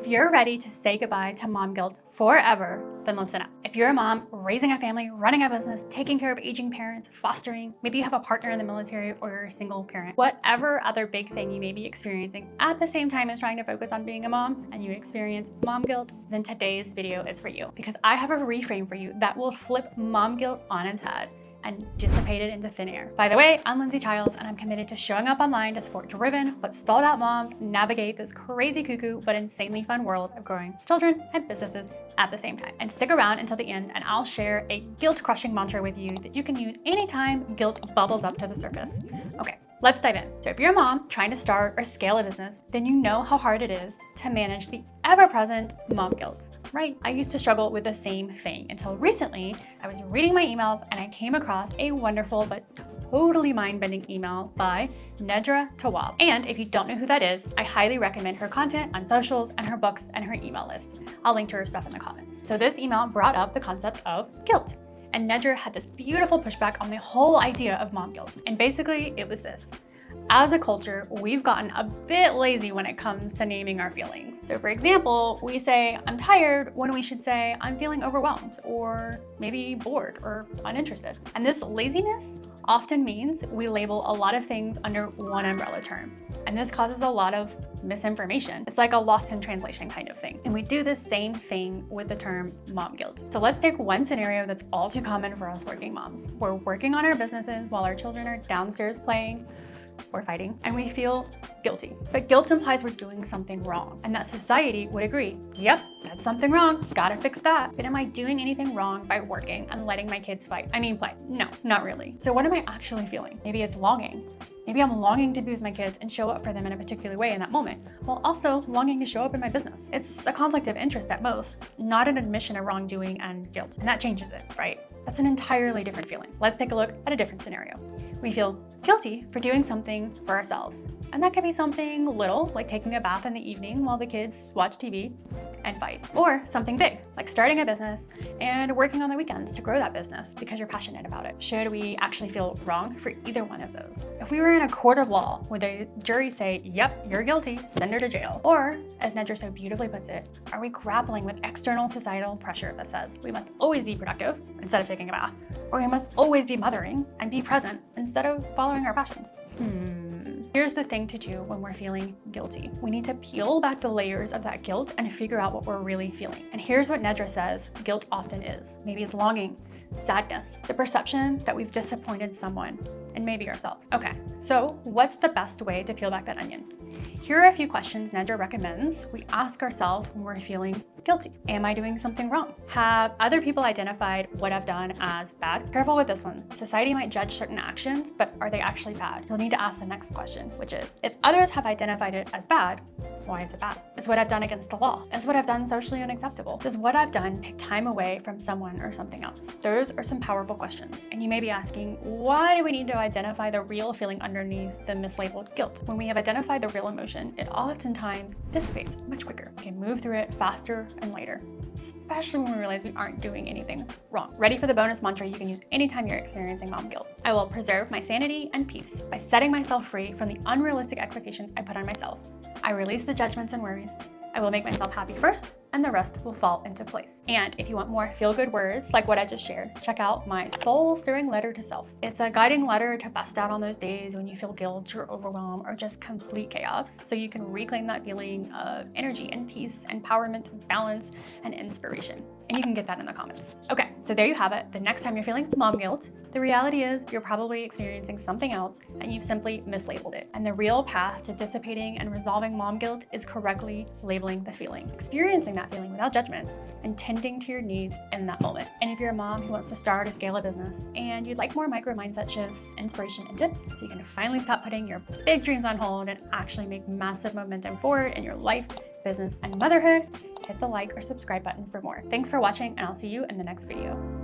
If you're ready to say goodbye to mom guilt forever, then listen up. If you're a mom raising a family, running a business, taking care of aging parents, fostering, maybe you have a partner in the military or you're a single parent, whatever other big thing you may be experiencing at the same time as trying to focus on being a mom and you experience mom guilt, then today's video is for you because I have a reframe for you that will flip mom guilt on its head and dissipate it into thin air. By the way, I'm Lindsay and I'm committed to showing up online to support driven but stalled out moms navigate this crazy cuckoo but insanely fun world of growing children and businesses at the same time. And stick around until the end and I'll share a guilt-crushing mantra with you that you can use anytime guilt bubbles up to the surface. Okay, let's dive in. So if you're a mom trying to start or scale a business, then you know how hard it is to manage the ever-present mom guilt. Right? I used to struggle with the same thing until recently I was reading my emails and I came across a wonderful but totally mind-bending email by Nedra Tawwab. And if you don't know who that is, I highly recommend her content on socials and her books and her email list. I'll link to her stuff in the comments. So this email brought up the concept of guilt. And Nedra had this beautiful pushback on the whole idea of mom guilt. And basically it was this. As a culture, we've gotten a bit lazy when it comes to naming our feelings. So for example, we say, I'm tired, when we should say, I'm feeling overwhelmed, or maybe bored or uninterested. And this laziness often means we label a lot of things under one umbrella term. And this causes a lot of misinformation. It's like a lost in translation kind of thing. And we do the same thing with the term mom guilt. So let's take one scenario that's all too common for us working moms. We're working on our businesses while our children are downstairs playing or fighting, and we feel guilty. But guilt implies we're doing something wrong, and that society would agree, yep, that's something wrong, gotta fix that. But am I doing anything wrong by working and letting my kids fight? I mean, play. No, not really. So what am I actually feeling? Maybe it's longing. Maybe I'm longing to be with my kids and show up for them in a particular way in that moment, while also longing to show up in my business. It's a conflict of interest at most, not an admission of wrongdoing and guilt, and that changes it, right? That's an entirely different feeling. Let's take a look at a different scenario. We feel guilty for doing something for ourselves. And that could be something little, like taking a bath in the evening while the kids watch TV and fight. Or something big, like starting a business and working on the weekends to grow that business because you're passionate about it. Should we actually feel wrong for either one of those? If we were in a court of law, would the jury say, yep, you're guilty, send her to jail? Or, as Nedra so beautifully puts it, are we grappling with external societal pressure that says we must always be productive instead of taking a bath, or we must always be mothering and be present instead of following our passions? Here's the thing to do when we're feeling guilty. We need to peel back the layers of that guilt and figure out what we're really feeling. And here's what Nedra says guilt often is. Maybe it's longing, sadness, the perception that we've disappointed someone, and maybe ourselves. Okay, so what's the best way to peel back that onion? Here are a few questions Nedra recommends we ask ourselves when we're feeling guilty. Am I doing something wrong? Have other people identified what I've done as bad? Careful with this one. Society might judge certain actions, but are they actually bad? You'll need to ask the next question, which is, if others have identified it as bad, why is it bad? Is what I've done against the law? Is what I've done socially unacceptable? Does what I've done take time away from someone or something else? Those are some powerful questions. And you may be asking, why do we need to identify the real feeling underneath the mislabeled guilt? When we have identified the real emotion, it oftentimes dissipates much quicker. We can move through it faster and lighter, especially when we realize we aren't doing anything wrong. Ready for the bonus mantra you can use anytime you're experiencing mom guilt. I will preserve my sanity and peace by setting myself free from the unrealistic expectations I put on myself. I release the judgments and worries. I will make myself happy first, and the rest will fall into place. And if you want more feel-good words like what I just shared, check out my soul-stirring letter to self. It's a guiding letter to bust out on those days when you feel guilt or overwhelm or just complete chaos, so you can reclaim that feeling of energy and peace, empowerment, balance, and inspiration. And you can get that in the comments. Okay, so there you have it. The next time you're feeling mom guilt, the reality is you're probably experiencing something else and you've simply mislabeled it. And the real path to dissipating and resolving mom guilt is correctly labeling the feeling, experiencing that feeling without judgment, and tending to your needs in that moment. And if you're a mom who wants to start or scale a business and you'd like more micro mindset shifts, inspiration, and tips so you can finally stop putting your big dreams on hold and actually make massive momentum forward in your life, business, and motherhood, hit the like or subscribe button for more. Thanks for watching, and I'll see you in the next video.